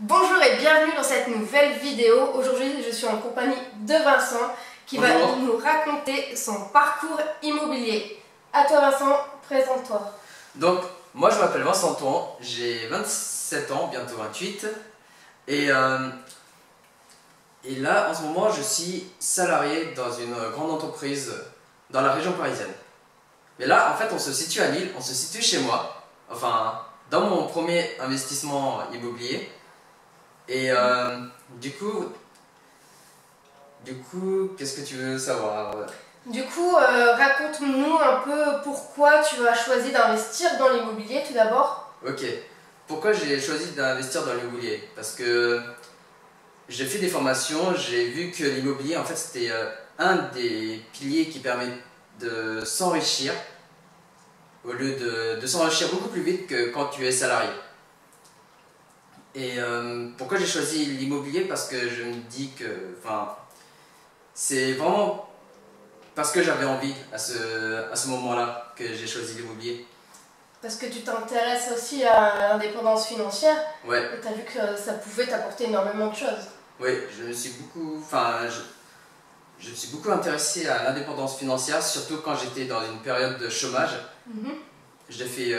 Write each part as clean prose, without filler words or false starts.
Bonjour et bienvenue dans cette nouvelle vidéo. Aujourd'hui, je suis en compagnie de Vincent qui va nous raconter son parcours immobilier. À toi Vincent, présente-toi. Donc, moi je m'appelle Vincent Touan, j'ai 27 ans, bientôt 28. Et là, en ce moment, je suis salarié dans une grande entreprise dans la région parisienne. Mais là, en fait, on se situe à Lille, on se situe chez moi. Enfin, dans mon premier investissement immobilier. Et du coup, qu'est-ce que tu veux savoir? Du coup, raconte-nous un peu pourquoi tu as choisi d'investir dans l'immobilier tout d'abord. Ok. Pourquoi j'ai choisi d'investir dans l'immobilier? Parce que j'ai fait des formations, j'ai vu que l'immobilier, en fait, c'était un des piliers qui permet de s'enrichir au lieu de s'enrichir beaucoup plus vite que quand tu es salarié. Et pourquoi j'ai choisi l'immobilier? Parce que je me dis que, enfin, c'est vraiment parce que j'avais envie à ce moment-là que j'ai choisi l'immobilier. Parce que tu t'intéresses aussi à l'indépendance financière. Ouais. Et tu as vu que ça pouvait t'apporter énormément de choses. Oui, je me suis beaucoup intéressé à l'indépendance financière, surtout quand j'étais dans une période de chômage. J'ai fait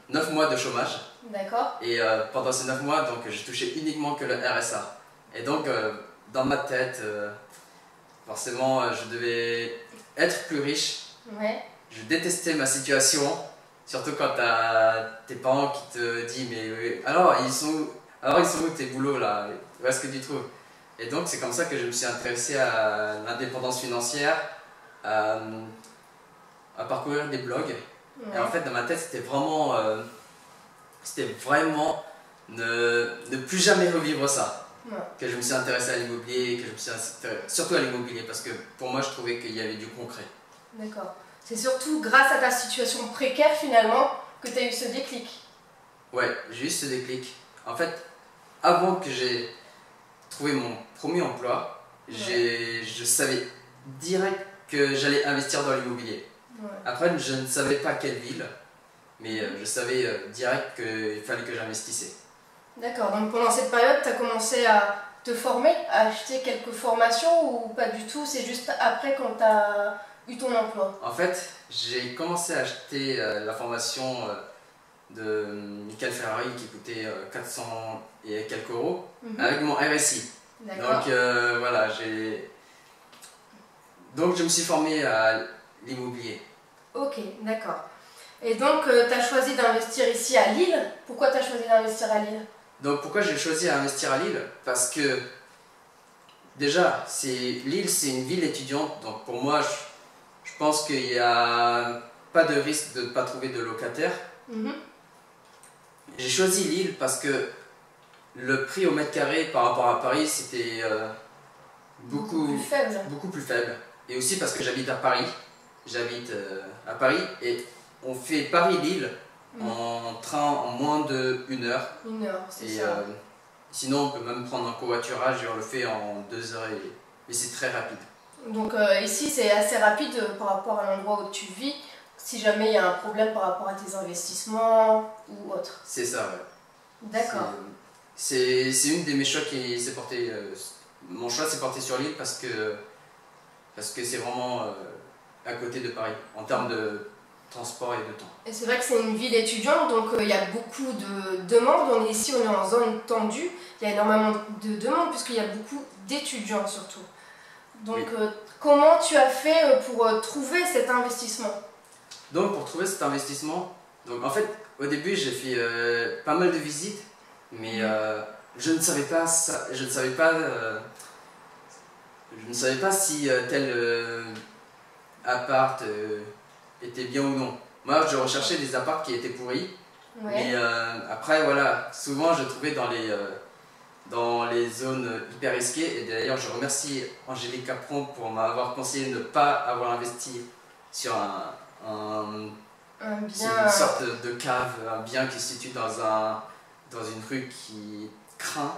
9 mois de chômage. D'accord. Et pendant ces 9 mois, donc, j'ai touché uniquement que le RSA. Et donc, dans ma tête, forcément, je devais être plus riche. Ouais. Je détestais ma situation, surtout quand tu as tes parents qui te disent mais alors ils sont où tes boulots là? Où est-ce que tu trouves? Et donc c'est comme ça que je me suis intéressé à l'indépendance financière, à parcourir des blogs. Ouais. Et en fait dans ma tête c'était vraiment ne plus jamais revivre ça. Ouais. Que je me suis intéressé à l'immobilier, que je me suis intéressé surtout à l'immobilier parce que pour moi je trouvais qu'il y avait du concret. D'accord. C'est surtout grâce à ta situation précaire finalement que tu as eu ce déclic. Ouais, j'ai eu ce déclic. En fait, avant que j'ai trouvé mon premier emploi, ouais, je savais direct que j'allais investir dans l'immobilier. Ouais. Après, je ne savais pas quelle ville, mais je savais direct qu'il fallait que j'investissais. D'accord, donc pendant cette période, tu as commencé à te former, à acheter quelques formations ou pas du tout? C'est juste après quand tu as eu ton emploi? En fait, j'ai commencé à acheter la formation de Michael Ferrari qui coûtait 400 et quelques euros avec mon RSI. Donc voilà, donc je me suis formé à l'immobilier. Ok, d'accord. Et donc tu as choisi d'investir ici à Lille. Pourquoi tu as choisi d'investir à Lille? Donc pourquoi j'ai choisi d'investir à Lille? Parce que déjà, Lille c'est une ville étudiante, donc pour moi je pense qu'il n'y a pas de risque de ne pas trouver de locataire. J'ai choisi Lille parce que le prix au mètre carré par rapport à Paris c'était beaucoup plus faible. Et aussi parce que j'habite à Paris. J'habite à Paris et on fait Paris-Lille en train en moins de 1 heure. 1 heure, c'est ça. Sinon on peut même prendre un covoiturage et on le fait en 2 heures et c'est très rapide. Donc ici c'est assez rapide par rapport à l'endroit où tu vis, si jamais il y a un problème par rapport à tes investissements ou autre. C'est ça, ouais. D'accord. C'est une de mes choix qui s'est porté. Mon choix s'est porté sur Lille parce que c'est vraiment à côté de Paris en termes de transport et de temps. Et c'est vrai que c'est une ville étudiante, donc il y a beaucoup de demandes. On est en zone tendue, il y a énormément de demandes puisqu'il y a beaucoup d'étudiants surtout. Donc comment tu as fait pour trouver cet investissement? Donc pour trouver cet investissement, donc en fait au début j'ai fait pas mal de visites, mais je ne savais pas ça, je ne savais pas si tel appart était bien ou non. Moi je recherchais des apparts qui étaient pourris, mais après voilà, souvent je trouvais dans les zones hyper risquées, et d'ailleurs je remercie Angélique Capron pour m'avoir conseillé de ne pas avoir investi sur une sorte de cave, un bien qui se situe dans une rue qui craint.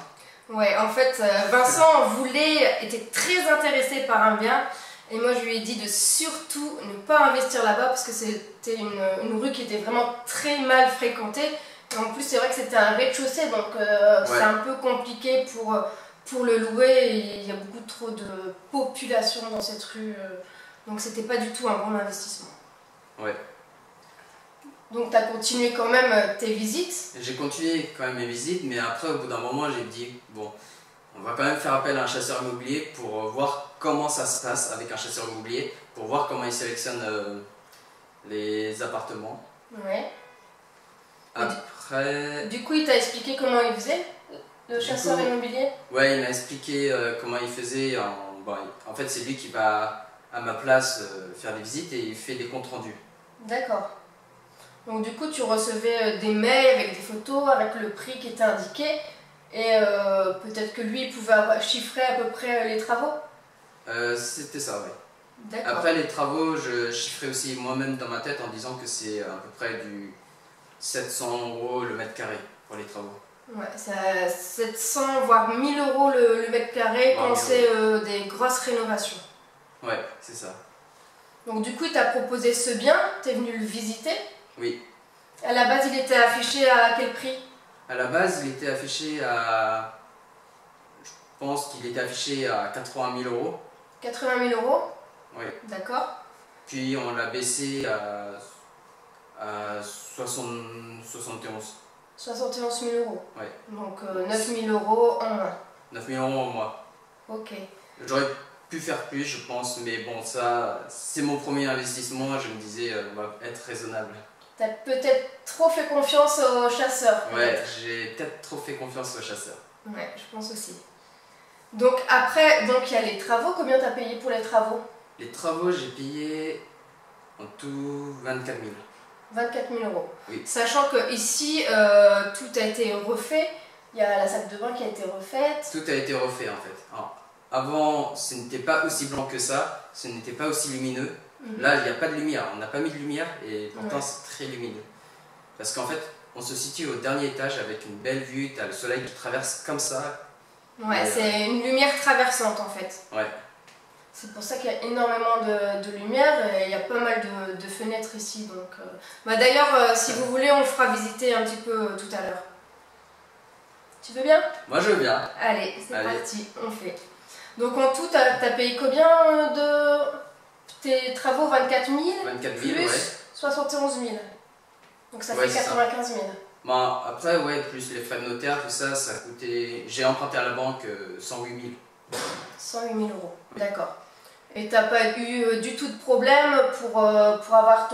Ouais, en fait Vincent était très intéressé par un bien. Et moi je lui ai dit de surtout ne pas investir là-bas parce que c'était une rue qui était vraiment très mal fréquentée. En plus, c'est vrai que c'était un rez-de-chaussée, donc c'est un peu compliqué pour le louer. Il y a beaucoup trop de population dans cette rue, donc c'était pas du tout un bon investissement. Ouais. Donc tu as continué quand même tes visites? J'ai continué quand même mes visites, mais après, au bout d'un moment, j'ai dit, bon, on va quand même faire appel à un chasseur immobilier pour voir comment ça se passe avec un chasseur immobilier, pour voir comment il sélectionne les appartements. Ouais. Après... Du coup, il t'a expliqué comment il faisait, le chasseur immobilier? Ouais, il m'a expliqué comment il faisait. Bon, en fait, c'est lui qui va à ma place faire des visites et il fait des comptes rendus. D'accord. Donc du coup, tu recevais des mails avec des photos, avec le prix qui était indiqué, et peut-être que lui, il pouvait chiffrer à peu près les travaux? C'était ça, oui. D'accord. Après les travaux, je chiffrais aussi moi-même dans ma tête en disant que c'est à peu près du 700 € le mètre carré pour les travaux. Ouais, c'est 700 voire 1000 € le mètre carré quand c'est des grosses rénovations. Ouais, c'est ça. Donc du coup, il t'a proposé ce bien, tu es venu le visiter? Oui. À la base, il était affiché à quel prix? À la base, il était affiché à... Je pense qu'il était affiché à 80 000 €. 80 000 €? Oui. D'accord. Puis on l'a baissé à 71. 71 000 €. Oui. Donc 9 000 € en moins. 9 000 € en moins. Ok. J'aurais pu faire plus, je pense, mais bon, ça, c'est mon premier investissement, je me disais, on va être raisonnable. T'as peut-être trop fait confiance aux chasseurs. Ouais, j'ai peut-être trop fait confiance aux chasseurs. Ouais, je pense aussi. Donc après, il y a les travaux. Combien t'as payé pour les travaux? Les travaux, j'ai payé en tout 24 000. 24 000 €. Oui. Sachant que ici, tout a été refait. Il y a la salle de bain qui a été refaite. Tout a été refait en fait. Avant, ce n'était pas aussi blanc que ça, ce n'était pas aussi lumineux. Là, il n'y a pas de lumière, on n'a pas mis de lumière et pourtant c'est très lumineux. Parce qu'en fait, on se situe au dernier étage avec une belle vue, tu as le soleil qui traverse comme ça. Ouais, c'est une lumière traversante en fait. Ouais. C'est pour ça qu'il y a énormément de lumière et il y a pas mal de fenêtres ici. Donc, d'ailleurs, si vous voulez, on le fera visiter un petit peu tout à l'heure. Tu veux bien? Moi je veux bien. Allez, c'est parti, on fait. Donc en tout, t'as payé combien de tes travaux? 24 000 24 000, plus ouais. 71 000. Donc ça fait 95 000. Bon, après, ouais, plus les frais de notaire, tout ça, ça coûtait... J'ai emprunté à la banque 108 000. 108 000 €, d'accord. Et t'as pas eu du tout de problème pour avoir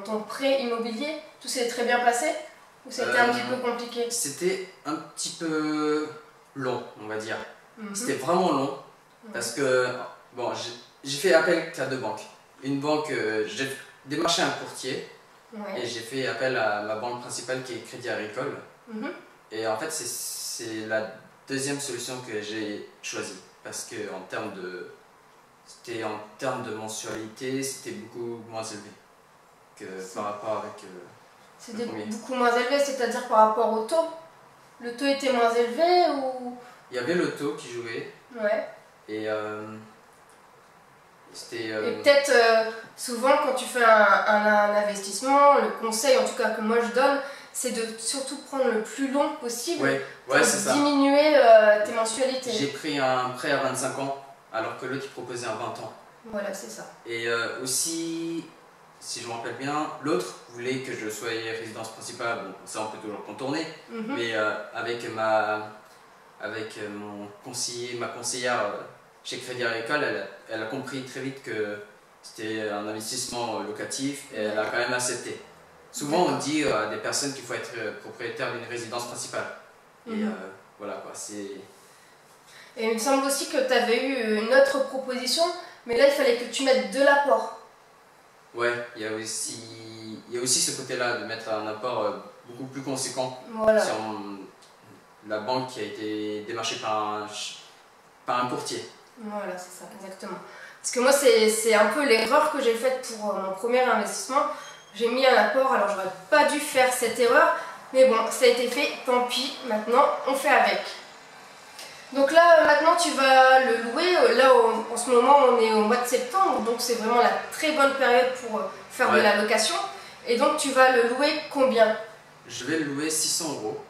ton prêt immobilier? Tout s'est très bien passé? Ou c'était un petit peu compliqué? C'était un petit peu long, on va dire. C'était vraiment long. Parce que, bon, j'ai fait appel à deux banques. Une banque, j'ai démarché un courtier et j'ai fait appel à ma banque principale qui est Crédit Agricole. Et en fait, c'est la deuxième solution que j'ai choisie. Parce que en termes de mensualité, c'était beaucoup moins élevé que par rapport avec c'était beaucoup moins élevé, c'est-à-dire par rapport au taux? Le taux était moins élevé ou... Il y avait le taux qui jouait. Ouais. Et c'était... Et peut-être, souvent, quand tu fais un investissement, le conseil, en tout cas que moi je donne, c'est de surtout prendre le plus long possible pour diminuer tes mensualités. J'ai pris un prêt à 25 ans, alors que l'autre il proposait un 20 ans. Voilà, c'est ça. Et aussi, si je me rappelle bien, l'autre voulait que je sois résidence principale. Bon, ça on peut toujours contourner, mais avec mon conseiller, ma conseillère chez Crédit Agricole, elle a compris très vite que c'était un investissement locatif et elle a quand même accepté. Souvent on dit à des personnes qu'il faut être propriétaire d'une résidence principale. Et voilà quoi, c'est... Et il me semble aussi que tu avais eu une autre proposition, mais là il fallait que tu mettes de l'apport. Ouais, il y a aussi ce côté-là, de mettre un apport beaucoup plus conséquent sur la banque qui a été démarchée par un courtier. Voilà, c'est ça, exactement. Parce que moi, c'est un peu l'erreur que j'ai faite pour mon premier investissement. J'ai mis un apport, alors j'aurais pas dû faire cette erreur, mais bon, ça a été fait, tant pis, maintenant on fait avec. Donc là, maintenant tu vas le louer. Là, en ce moment, on est au mois de septembre, donc c'est vraiment la très bonne période pour faire de la location. Et donc tu vas le louer combien? Je vais le louer 600 euros.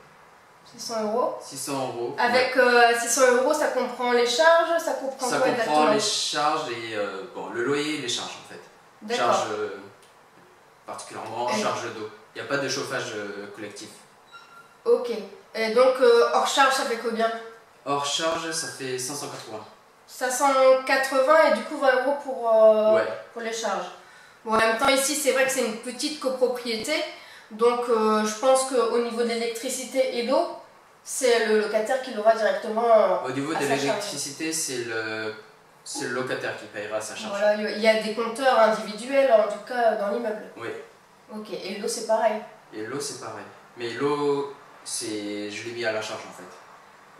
600 euros. 600 euros. Avec 600 euros, ça comprend les charges, ça comprend Ça quoi comprend exactement? les charges et bon, le loyer et les charges en fait. D'accord. Charges particulièrement charges d'eau. Il n'y a pas de chauffage collectif. Ok. Et donc hors charge, ça fait combien? Hors charge, ça fait 580. 580 et du coup 20 euros Ouais. pour les charges. Bon, en même temps, ici, c'est vrai que c'est une petite copropriété. Donc je pense qu'au niveau de l'électricité et d'eau, c'est le locataire qui l'aura directement Au niveau à de sa charge. l'électricité, c'est le locataire qui payera sa charge. Voilà, il y a des compteurs individuels en tout cas dans l'immeuble. Oui. Ok, et l'eau c'est pareil. Et l'eau, c'est pareil. Mais l'eau, je l'ai mis à la charge en fait.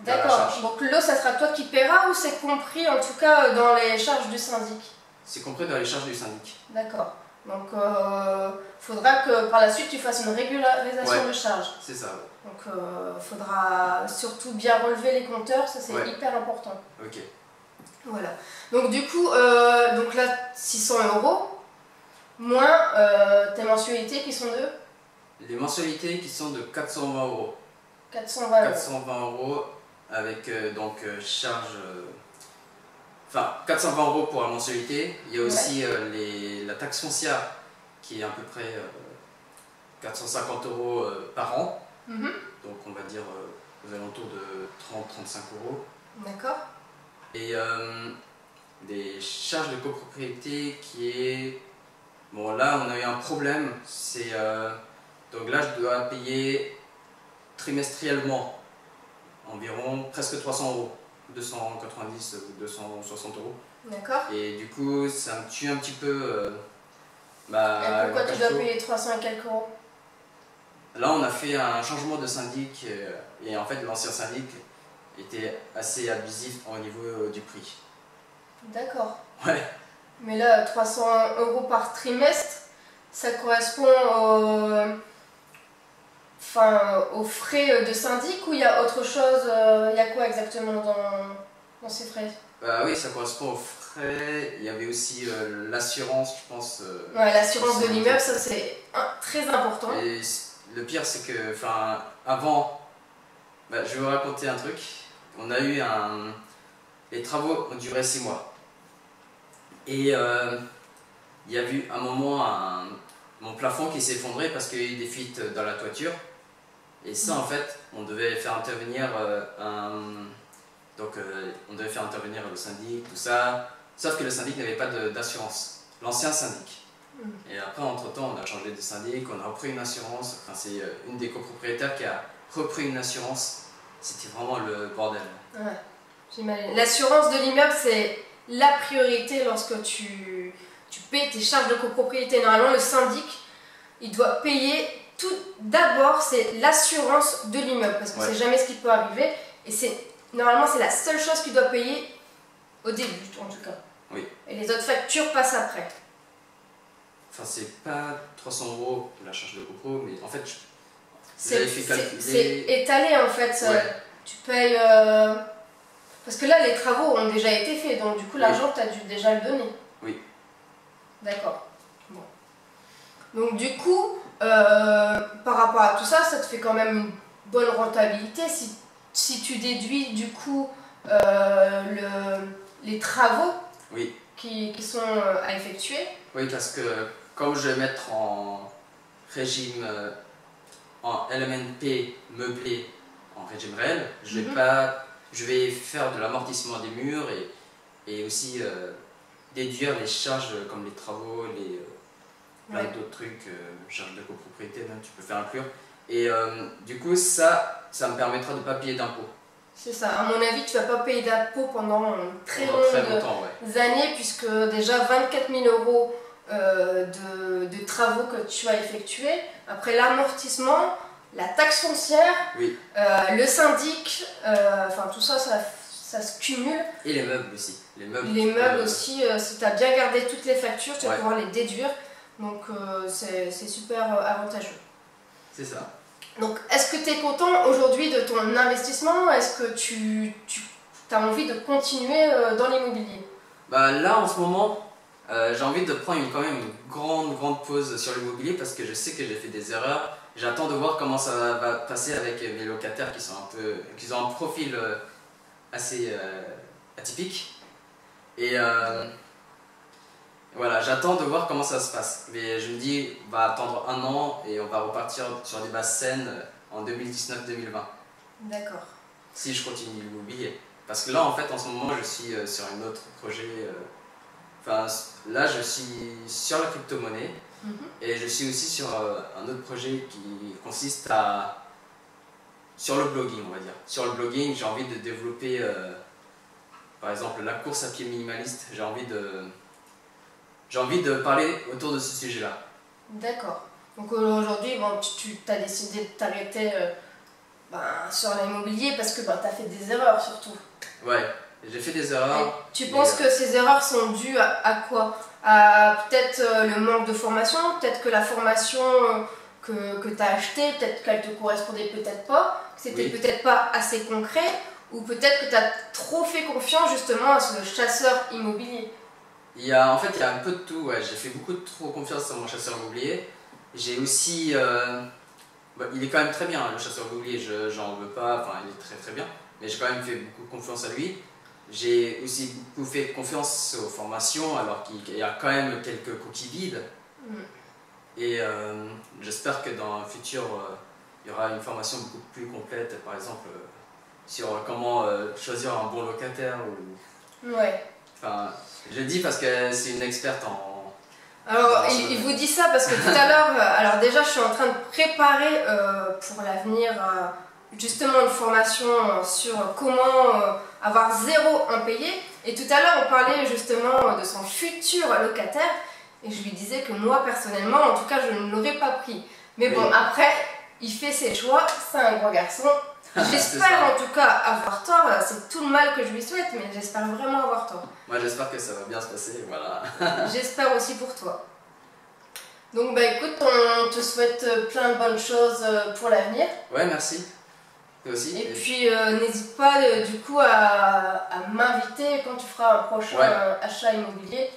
D'accord, donc l'eau ça sera toi qui paieras ou c'est compris en tout cas dans les charges du syndic? C'est compris dans les charges du syndic. D'accord, donc faudra que par la suite tu fasses une régularisation de charges. C'est ça. Donc faudra surtout bien relever les compteurs, ça c'est hyper important. Ok. Voilà, donc du coup, donc là 600 euros, moins tes mensualités qui sont de Les mensualités qui sont de 420 euros. 420 euros. 420 euros avec charge. Enfin, 420 euros pour la mensualité. Il y a aussi la taxe foncière qui est à peu près 450 euros par an. Donc on va dire aux alentours de 30-35 euros. D'accord. Et des charges de copropriété qui est... Bon là on a eu un problème, c'est... donc là je dois payer trimestriellement environ presque 300 euros, 290 ou 260 euros. D'accord. Et du coup ça me tue un petit peu et pourquoi tu dois payer 300 et quelques euros? Là on a fait un changement de syndic et en fait l'ancien syndic était assez abusif au niveau du prix. D'accord. Ouais. Mais là 300 euros par trimestre, ça correspond aux frais de syndic ou il y a autre chose, il y a quoi exactement dans ces frais? Oui, ça correspond aux frais. Il y avait aussi l'assurance, je pense. Ouais, l'assurance de l'immeuble, ça c'est très important. Et le pire, c'est que, avant, je vais vous raconter un truc. On a eu les travaux ont duré 6 mois. Et il y a eu un moment mon plafond qui s'est effondré parce qu'il y a eu des fuites dans la toiture. Et ça, en fait, on devait faire intervenir on devait faire intervenir le syndic, tout ça. Sauf que le syndic n'avait pas d'assurance. L'ancien syndic. Et après, entre-temps, on a changé de syndic, on a repris une assurance. Enfin, c'est une des copropriétaires qui a repris une assurance. C'était vraiment le bordel. Ouais, j'imagine. L'assurance de l'immeuble, c'est la priorité lorsque tu payes tes charges de copropriété. Normalement, le syndic, il doit payer tout. D'abord, c'est l'assurance de l'immeuble, parce que c'est jamais ce qui peut arriver. Et normalement, c'est la seule chose qu'il doit payer au début, en tout cas. Oui. Et les autres factures passent après. Enfin, c'est pas 300 euros la charge de copro, mais en fait, c'est étalé en fait. Tu payes. Parce que là, les travaux ont déjà été faits, donc du coup, l'argent, tu as dû déjà le donner. Oui. D'accord. Bon. Donc, du coup, par rapport à tout ça, ça te fait quand même une bonne rentabilité si tu déduis du coup les travaux qui sont à effectuer. Oui, parce que comme je vais mettre en régime en LMNP meublé en régime réel, je vais faire de l'amortissement des murs et aussi déduire les charges comme les travaux, plein d'autres trucs, charges de copropriété, même, tu peux faire inclure. Et du coup, ça me permettra de ne pas payer d'impôts. C'est ça. À mon avis, tu ne vas pas payer d'impôts pendant très longtemps années, puisque déjà 24 000 euros de travaux que tu as effectués. Après l'amortissement, la taxe foncière, le syndic, tout ça, ça se cumule. Et les meubles aussi. Les meubles aussi, si tu as bien gardé toutes les factures, tu vas pouvoir les déduire. Donc c'est super avantageux. C'est ça. Donc est-ce que tu es content aujourd'hui de ton investissement? Est-ce que tu as envie de continuer dans l'immobilier? Là en ce moment, j'ai envie de prendre quand même une grande pause sur l'immobilier parce que je sais que j'ai fait des erreurs j'attends de voir comment ça va passer avec mes locataires qui ont un profil assez atypique. Et voilà, j'attends de voir comment ça se passe. Mais je me dis, on va attendre 1 an et on va repartir sur des bases saines en 2019-2020. D'accord. Si je continue l'immobilier. Parce que là, en fait, en ce moment, je suis sur un autre projet. Enfin, là, je suis sur la crypto-monnaie et je suis aussi sur un autre projet qui consiste sur le blogging, on va dire. Sur le blogging, j'ai envie de développer, par exemple, la course à pied minimaliste. J'ai envie de parler autour de ce sujet-là. D'accord. Donc aujourd'hui, bon, tu as décidé de t'arrêter sur l'immobilier parce que tu as fait des erreurs surtout. Ouais, j'ai fait des erreurs. Et tu penses que ces erreurs sont dues à quoi? À peut-être le manque de formation, peut-être que la formation que tu as achetée, peut-être qu'elle te correspondait peut-être pas, que c'était peut-être pas assez concret, ou peut-être que tu as trop fait confiance justement à ce chasseur immobilier. En fait, il y a un peu de tout. Ouais. J'ai fait beaucoup trop confiance à mon chasseur immobilier. J'ai aussi... il est quand même très bien, le chasseur immobilier, j'en veux pas, enfin il est très très bien. Mais j'ai quand même fait beaucoup confiance à lui. J'ai aussi beaucoup fait confiance aux formations, alors qu'il y a quand même quelques coquilles vides. Et j'espère que dans le futur, il y aura une formation beaucoup plus complète, par exemple, sur comment choisir un bon locataire. Ouais. Enfin, je le dis parce que c'est une experte en... Alors, il vous dit ça parce que tout à l'heure, alors déjà, je suis en train de préparer pour l'avenir justement une formation sur comment avoir 0 impayé. Et tout à l'heure, on parlait justement de son futur locataire. Et je lui disais que moi, personnellement, en tout cas, je ne l'aurais pas pris. Mais bon, après, il fait ses choix, c'est un gros garçon. J'espère en tout cas avoir tort, c'est tout le mal que je lui souhaite, mais j'espère vraiment avoir tort. Moi j'espère que ça va bien se passer, voilà. J'espère aussi pour toi. Donc écoute, on te souhaite plein de bonnes choses pour l'avenir. Ouais, merci. Toi aussi. Et puis n'hésite pas du coup à m'inviter quand tu feras un prochain achat immobilier.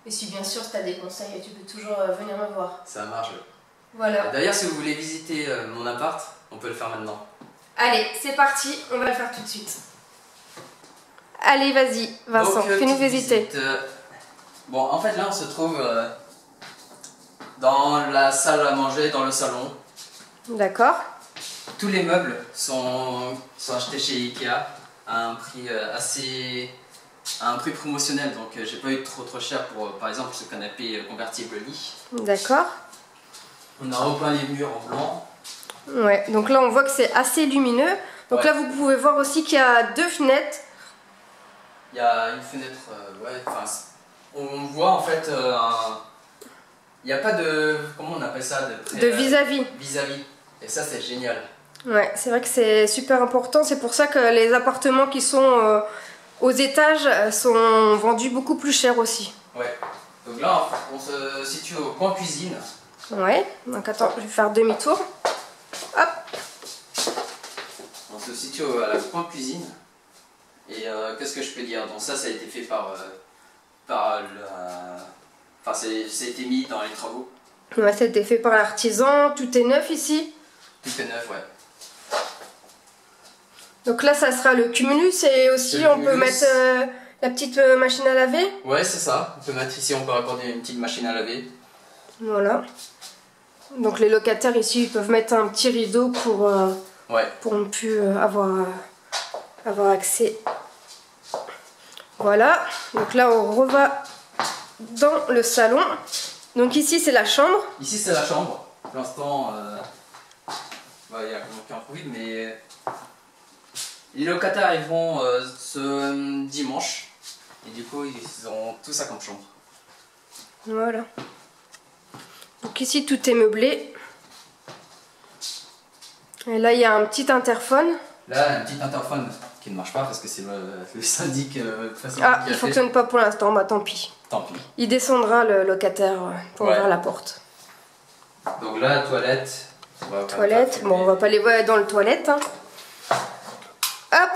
Et si bien sûr tu as des conseils, tu peux toujours venir me voir. Ça marche. Voilà. D'ailleurs, si vous voulez visiter mon appart, on peut le faire maintenant. Allez, c'est parti, on va le faire tout de suite. Allez, vas-y, Vincent, fais-nous visiter. Bon, en fait, là, on se trouve dans la salle à manger, dans le salon. D'accord. Tous les meubles sont achetés chez Ikea à un prix à un prix promotionnel, donc j'ai pas eu trop cher pour, par exemple, ce canapé convertible lit. D'accord. On a repeint les murs en blanc. Ouais, donc là on voit que c'est assez lumineux. Donc là vous pouvez voir aussi qu'il y a 2 fenêtres. Il y a une fenêtre, on voit en fait, il n'y a pas de, comment on appelle ça, de vis-à-vis. Vis-à-vis, et ça c'est génial. Ouais, c'est vrai que c'est super important, c'est pour ça que les appartements qui sont aux étages sont vendus beaucoup plus cher aussi. Ouais, donc là on se situe au coin cuisine. Ouais, donc attends, je vais faire demi-tour. Hop. On se situe à la coin cuisine. Et qu'est-ce que je peux dire? Donc ça a été fait ça a été mis dans les travaux. Ouais, ça a été fait par l'artisan. Tout est neuf ici. Tout est neuf, ouais. Donc là, ça sera le cumulus et aussi on peut mettre la petite machine à laver. Ouais, c'est ça. On peut mettre ici, on peut raccorder une petite machine à laver. Voilà. Donc les locataires ici ils peuvent mettre un petit rideau pour ne plus avoir accès. Voilà, donc là on reva dans le salon. Donc ici c'est la chambre. Ici c'est la chambre. Pour l'instant, il y a aucun bruit, mais les locataires ils vont ce dimanche. Et du coup ils auront tout ça comme chambre. Voilà. Donc ici tout est meublé. Et là il y a un petit interphone. Là un petit interphone qui ne marche pas parce que c'est le syndic. Il ne fonctionne pas pour l'instant, bah tant pis. Tant pis. Il descendra le locataire pour ouvrir la porte. Donc là toilette. Bon on va pas les voir dans le toilette. Hein. Hop.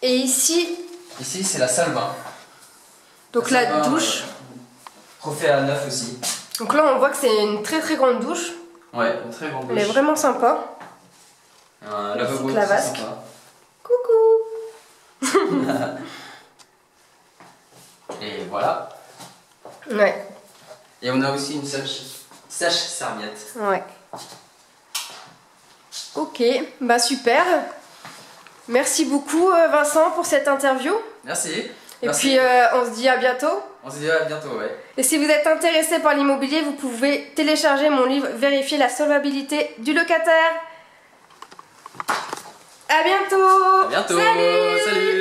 Et ici. Ici c'est la salle bain. Donc la douche. Refait à neuf aussi. Donc là on voit que c'est une très grande douche. Ouais, une très grande douche. Elle est vraiment sympa. Un lavabo la très vasque. sympa. Coucou. Et voilà. Ouais, Et on a aussi une sèche-serviette. ouais. Ok, bah super. Merci beaucoup Vincent pour cette interview. Merci. Et Merci. puis on se dit à bientôt. On se dit à bientôt, ouais. Et si vous êtes intéressé par l'immobilier, vous pouvez télécharger mon livre Vérifier la solvabilité du locataire. À bientôt. À bientôt. Salut. Salut.